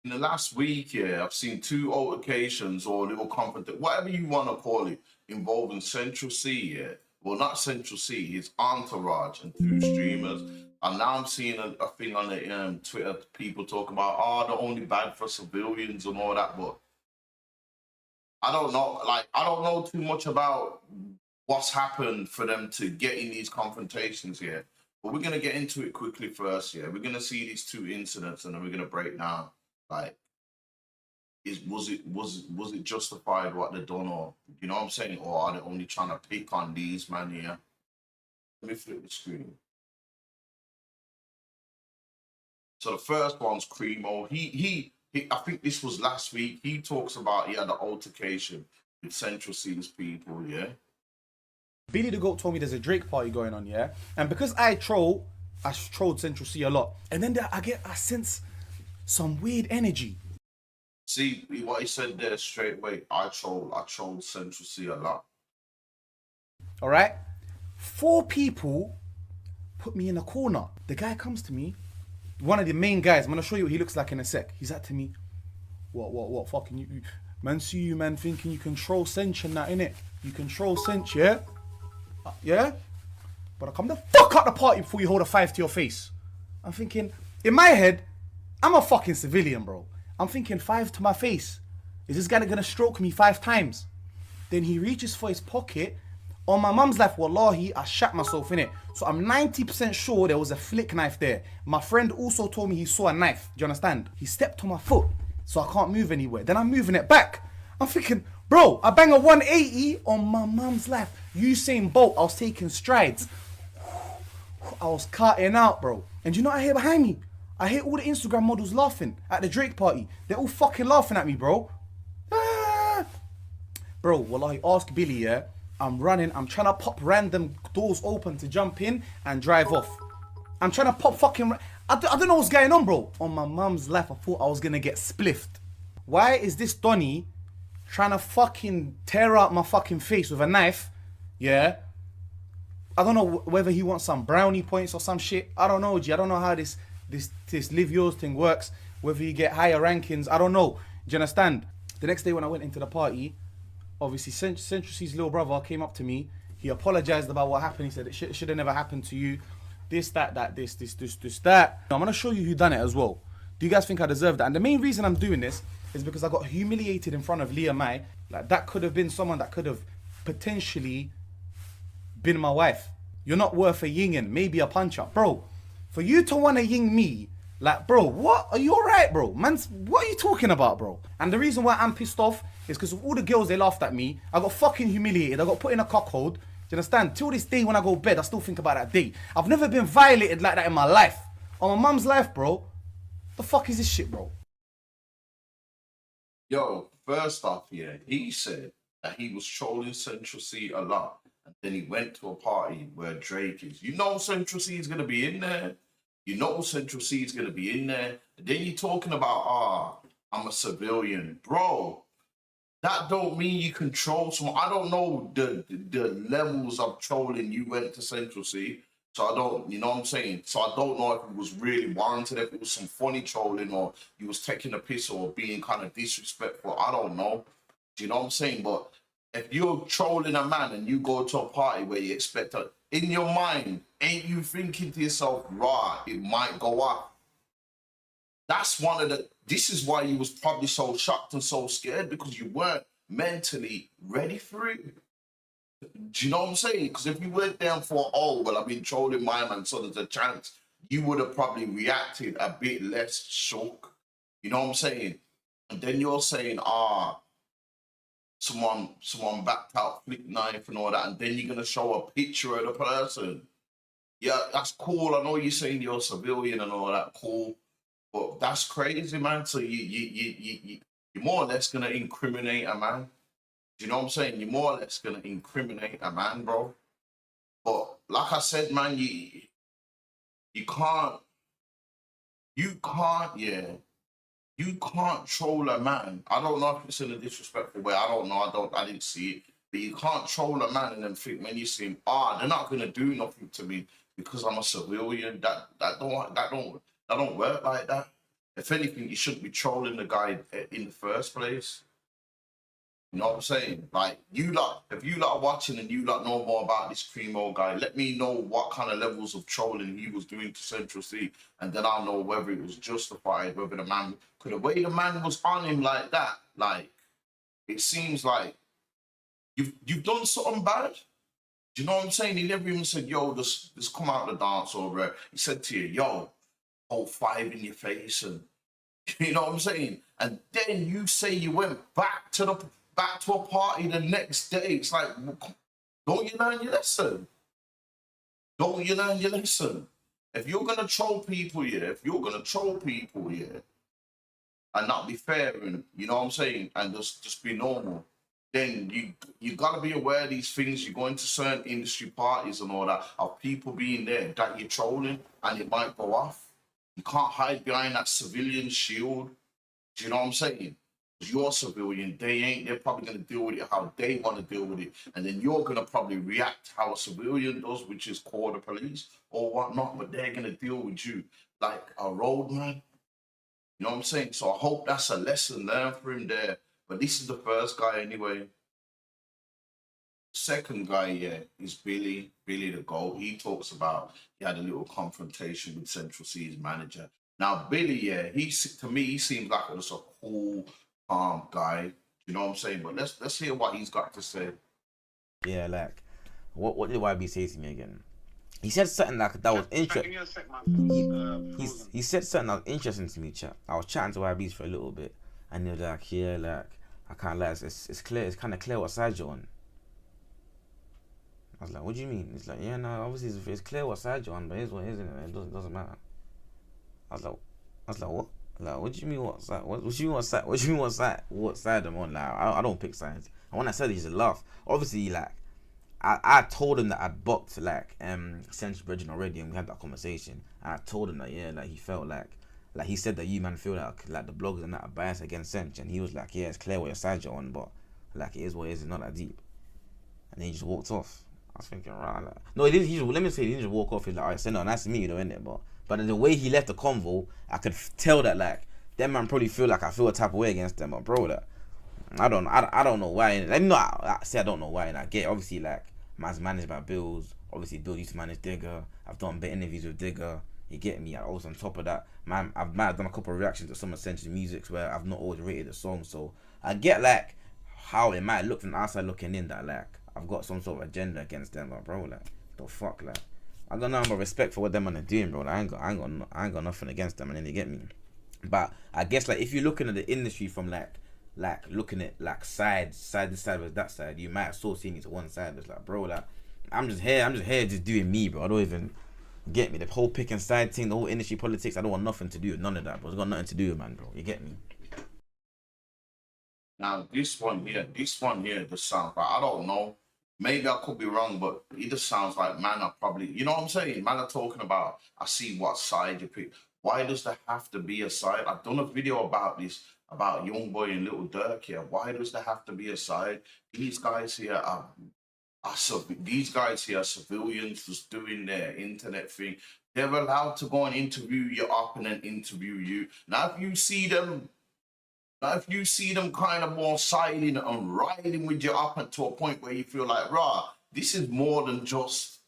In the last week, yeah, I've seen two altercations or little conflict, whatever you want to call it, involving Central C, yeah. Well, not Central C, his entourage and two streamers. And now I'm seeing a thing on the Twitter, people talking about, oh, they're only bad for civilians and all that. But I don't know, like, I don't know too much about what's happened for them to get in these confrontations here. But we're gonna get into it quickly first, yeah. We're gonna see these two incidents and then we're gonna break down like was it justified what they done, or you know what I'm saying, or are they only trying to pick on these man here? Let me flip the screen. So the first one's Krimoe. He I think this was last week. He talks about he had an altercation with Central Cees people, yeah. Billy the Goat told me there's a Drake party going on, yeah? And because I trolled Central C a lot. And then I sense some weird energy. See what he said there straight away. I trolled Central C a lot. All right? 4 people put me in a corner. The guy comes to me, one of the main guys. I'm gonna show you what he looks like in a sec. He's at to me, what fucking you man, see you man thinking you control Cinch and that, innit? You control Cinch, yeah? Yeah? But I come the fuck out the party before you hold a 5 to your face. I'm thinking, in my head, I'm a fucking civilian, bro. I'm thinking 5 to my face. Is this guy gonna stroke me 5 times? Then he reaches for his pocket. On my mum's life, wallahi, I shat myself in it. So I'm 90% sure there was a flick knife there. My friend also told me he saw a knife. Do you understand? He stepped on my foot, so I can't move anywhere. Then I'm moving it back. I'm thinking, bro, I bang a 180 on my mum's life. Usain Bolt, I was taking strides. I was cutting out, bro. And you know what I hear behind me? I hear all the Instagram models laughing at the Drake party. They're all fucking laughing at me, bro. Ah. Bro, wallahi, ask Billy, yeah? I'm running, I'm trying to pop random doors open to jump in and drive off. I'm trying to pop fucking... I don't know what's going on, bro. On my mum's life, I thought I was going to get spliffed. Why is this Donny trying to fucking tear out my fucking face with a knife? Yeah? I don't know whether he wants some brownie points or some shit. I don't know, G. I don't know how this live yours thing works. Whether you get higher rankings, I don't know. Do you understand? The next day when I went into the party, obviously Central C's little brother came up to me. He apologized about what happened. He said it should have never happened to you. This, that, this, that. I'm gonna show you who done it as well. Do you guys think I deserve that? And the main reason I'm doing this is because I got humiliated in front of Leah Mai. Like, that could have been someone that could have potentially been my wife. You're not worth a yinging, maybe a punch up. Bro, for you to want to ying me, like, bro, what? Are you alright, bro? Man, what are you talking about, bro? And the reason why I'm pissed off is because of all the girls, they laughed at me. I got fucking humiliated. I got put in a cockhold. Do you understand? Till this day when I go to bed, I still think about that day. I've never been violated like that in my life. On my mum's life, bro. The fuck is this shit, bro? Yo, first off, yeah, he said that he was trolling Central C a lot. And then he went to a party where Drake is. You know Central C is going to be in there. You know Central C is going to be in there. And then you're talking about, I'm a civilian. Bro, that don't mean you control someone. I don't know the levels of trolling you went to Central C. So I don't, you know what I'm saying? So I don't know if it was really warranted, if it was some funny trolling or you was taking a piss or being kind of disrespectful. I don't know. Do you know what I'm saying? But if you're trolling a man and you go to a party where you expect to, in your mind, ain't you thinking to yourself, right, it might go up? That's one of the, this is why you was probably so shocked and so scared, because you weren't mentally ready for it. Do you know what I'm saying? Because if you went down for, oh, well, I've been trolling my man, so there's a chance, you would have probably reacted a bit less shook. You know what I'm saying? And then you're saying, someone backed out, flick knife and all that, and then you're going to show a picture of the person. Yeah, that's cool. I know you're saying you're a civilian and all that, cool. But that's crazy, man. So you're more or less going to incriminate a man. You know what I'm saying? You're more or less going to incriminate a man, bro. But like I said, man, you can't, yeah. You can't troll a man. I don't know if it's in a disrespectful way. I don't know. I didn't see it. But you can't troll a man and then think when you see him, they're not going to do nothing to me because I'm a civilian. That don't work like that. If anything, you shouldn't be trolling the guy in the first place. You know what I'm saying? Like you lot, if you lot are watching and you lot know more about this Krimoe guy, let me know what kind of levels of trolling he was doing to Central C, and then I'll know whether it was justified, whether the man, because the way the man was on him like that, like it seems like you've done something bad. Do you know what I'm saying? He never even said, "Yo, just come out the dance," or he said to you, "Yo, hold five in your face," and you know what I'm saying? And then you say you went back to a party the next day. It's like, don't you learn your lesson? Don't you learn your lesson? If you're gonna troll people, yeah, if you're gonna troll people, yeah, and not be fair, and you know what I'm saying, and just be normal, then you gotta be aware of these things. You go into certain industry parties and all that of people being there that you're trolling, and it might go off. You can't hide behind that civilian shield. Do you know what I'm saying? Because you're a civilian, they ain't. They're probably gonna deal with it how they want to deal with it, and then you're gonna probably react how a civilian does, which is call the police or whatnot. But they're gonna deal with you like a roadman. You know what I'm saying? So I hope that's a lesson learned for him there. But this is the first guy anyway. Second guy, yeah, is Billy. Billy the GOAT. He talks about he had a little confrontation with Central C's manager. Now, Billy, yeah, to me, he seems like just a cool, calm guy. You know what I'm saying? But let's hear what he's got to say. Yeah, like, what did YB say to me again? He said something like that was interesting. He said something that was interesting to me, chat. I was chatting to YBs for a little bit, and he was like, yeah, like, I can't lie, it's clear, it's kind of clear what side you're on. I was like, what do you mean? He's like, yeah, no, obviously it's clear what side you're on, but here's what it is, it doesn't matter. I was like, what? Like, what do you mean what side? What do you mean what side? What do you mean what side? What side I'm on? Like, I don't pick sides. And when I said it, he just laughed. Obviously, like, I told him that I'd booked like Central Bridging already, and we had that conversation. And I told him that yeah, like he felt like he said that you man feel like the bloggers are not biased against Central, and he was like, yeah, it's clear what your side you're on, but like it is what it is, it's not that deep. And then he just walked off. I was thinking, right, like, no, he didn't. Let me say, he didn't just walk off. He's like, alright, so no, nice to meet you, though, innit? But the way he left the convo, I could tell that like them man probably feel like I feel a type of way against them, but bro, that I don't know why. Let me not I say I don't know why, and I get obviously like man's managed by Bills. Obviously, Bill used to manage Digger. I've done bit interviews with Digger. You get me? Also on top of that, man, I've done a couple of reactions to some Essential Musics where I've not always rated the song, so I get like how it might look from the outside looking in that like I've got some sort of agenda against them, but bro, like the fuck, like I got nothing but respect for what them man are doing, bro. Like, I ain't got nothing against them, and then they get me. But I guess like if you're looking at the industry from like looking at like side this side versus that side, you might have still seen it to one side. It's like, bro, like I'm just here just doing me, bro. I don't even get me the whole pick and side thing, the whole industry politics. I don't want nothing to do with none of that, bro. It's got nothing to do with, man, bro. You get me? Now this one here, just sounds like I don't know. Maybe I could be wrong, but it just sounds like man are probably, you know what I'm saying? Man are talking about, I see what side you pick. Why does there have to be a side? I've done a video about this, about Young Boy and Little Dirk here. Why does there have to be a side? These guys here these guys here are civilians just doing their internet thing. They're allowed to go and interview you up and then interview you. Now, if you see them kind of more siding and riding with you up and to a point where you feel like, rah, this is more than just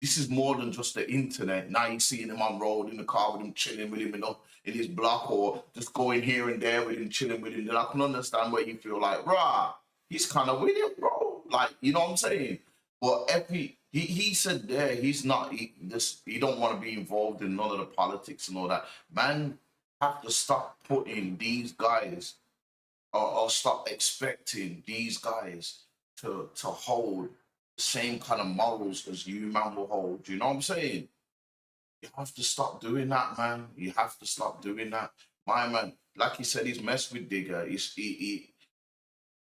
the internet. Now you seeing him on road in the car with him, chilling with him in his block, or just going here and there with him, chilling with him. Then I can understand where you feel like, rah, he's kind of with him, bro. Like, you know what I'm saying? But he said there, he don't want to be involved in none of the politics and all that. Man, have to stop putting these guys or stop expecting these guys to hold the same kind of morals as you man will hold. You know what I'm saying? You have to stop doing that, man. You have to stop doing that. My man, like he said, he's messed with Digger. He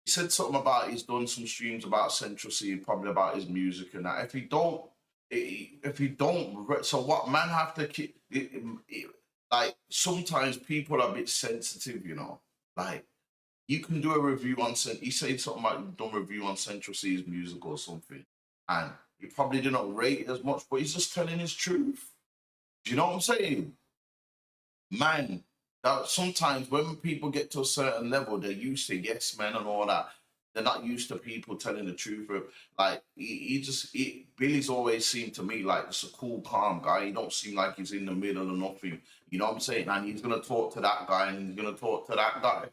said something about he's done some streams about Central C, probably about his music and that. If he don't, so what man have to keep? Like sometimes people are a bit sensitive, you know. Like you can do a review on he said something about done review on Central C's music or something, and he probably didn't rate it as much, but he's just telling his truth. Do you know what I'm saying? man, that sometimes when people get to a certain level, they're used to yes men and all that. They're not used to people telling the truth. Like Billy's always seemed to me like just a cool, calm guy. He don't seem like he's in the middle of nothing. You know what I'm saying? And he's gonna talk to that guy and he's gonna talk to that guy.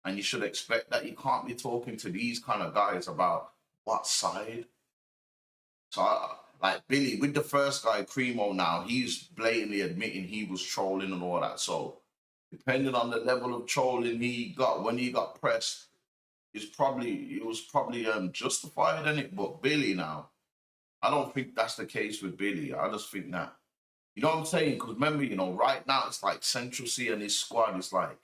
And you should expect that you can't be talking to these kind of guys about what side. So, like Billy, with the first guy, Krimoe, now he's blatantly admitting he was trolling and all that. So, depending on the level of trolling he got when he got pressed, it was probably justified in it. But Billy now, I don't think that's the case with Billy. I just think that you know what I'm saying? Because remember, right now it's like Central C and his squad is like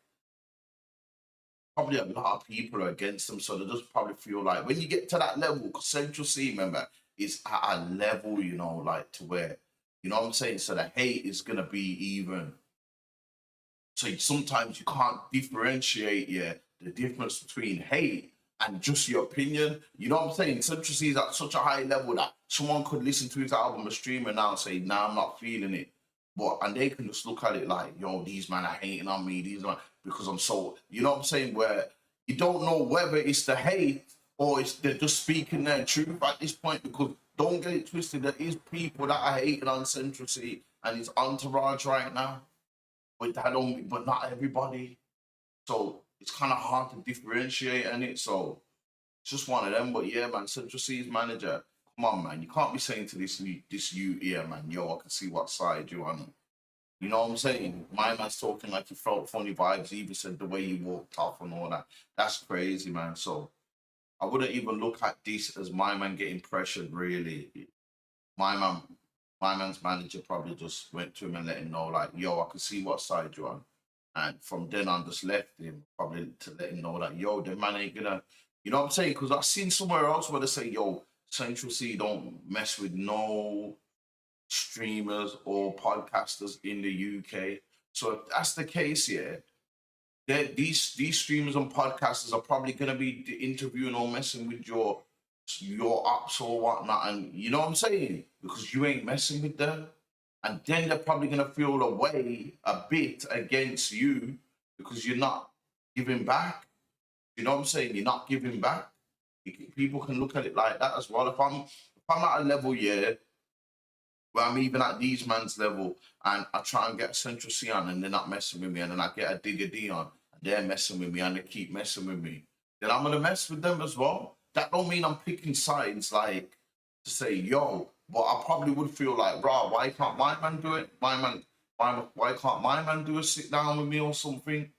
probably a lot of people are against them, so they just probably feel like when you get to that level, because Central C, remember, is at a level, like to where, you know what I'm saying? So the hate is gonna be even. So sometimes you can't differentiate, the difference between hate and just your opinion. You know what I'm saying? Central C is at such a high level that someone could listen to his album or stream it now and say, nah, I'm not feeling it. And they can just look at it like, yo, these men are hating on me, because I'm so, you know what I'm saying? Where you don't know whether it's the hate or they're just speaking their truth at this point, because don't get it twisted, there is people that are hating on Central C and his entourage right now, but not everybody. So it's kind of hard to differentiate in it. So it's just one of them. But yeah, man, Central C's manager, come on, man. You can't be saying to this youth here, man, yo, I can see what side you're on. You know what I'm saying? My man's talking like he felt funny vibes. He even said the way he walked off and all that. That's crazy, man. So I wouldn't even look at this as my man getting pressured, really. My man, my man's manager probably just went to him and let him know, like, yo, I can see what side you're on. And from then on, just left him, probably to let him know that, yo, the man ain't gonna, you know what I'm saying? Because I've seen somewhere else where they say, yo, Central C don't mess with no streamers or podcasters in the UK. So if that's the case, these streamers and podcasters are probably gonna be interviewing or messing with your ops or whatnot, and you know what I'm saying? Because you ain't messing with them. And then they're probably gonna feel away a bit against you because you're not giving back. You know what I'm saying? You're not giving back. People can look at it like that as well. If I'm at a level, where I'm even at these man's level and I try and get a Central C on and they're not messing with me, and then I get a Digger D on and they're messing with me and they keep messing with me, then I'm gonna mess with them as well. That don't mean I'm picking sides like to say, yo, but I probably would feel like, bro, why can't my man do it? Why can't my man do a sit down with me or something?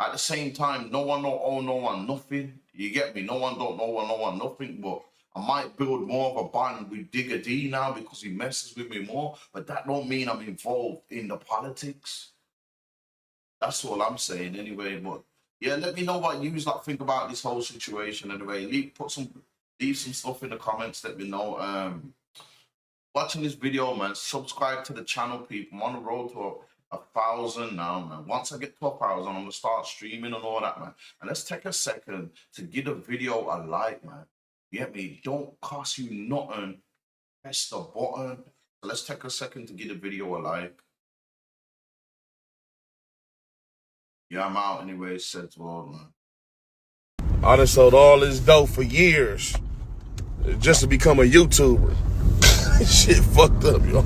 At the same time, no one don't owe no one nothing. You get me? No one don't owe no one nothing, but I might build more of a bond with Digger D now because he messes with me more, but that don't mean I'm involved in the politics. That's all I'm saying anyway. But yeah, let me know what you like think about this whole situation anyway. Leave some stuff in the comments, let me know. Watching this video, man, subscribe to the channel, people. I'm on the road to 1,000 now, man. Once I get to 1,000, I'm gonna start streaming and all that, man. And let's take a second to give the video a like, man. You get me? Don't cost you nothing. Press the button. So let's take a second to give the video a like. Yeah, I'm out anyway, said to all, man. I done sold all this dope for years just to become a YouTuber. Shit fucked up, y'all.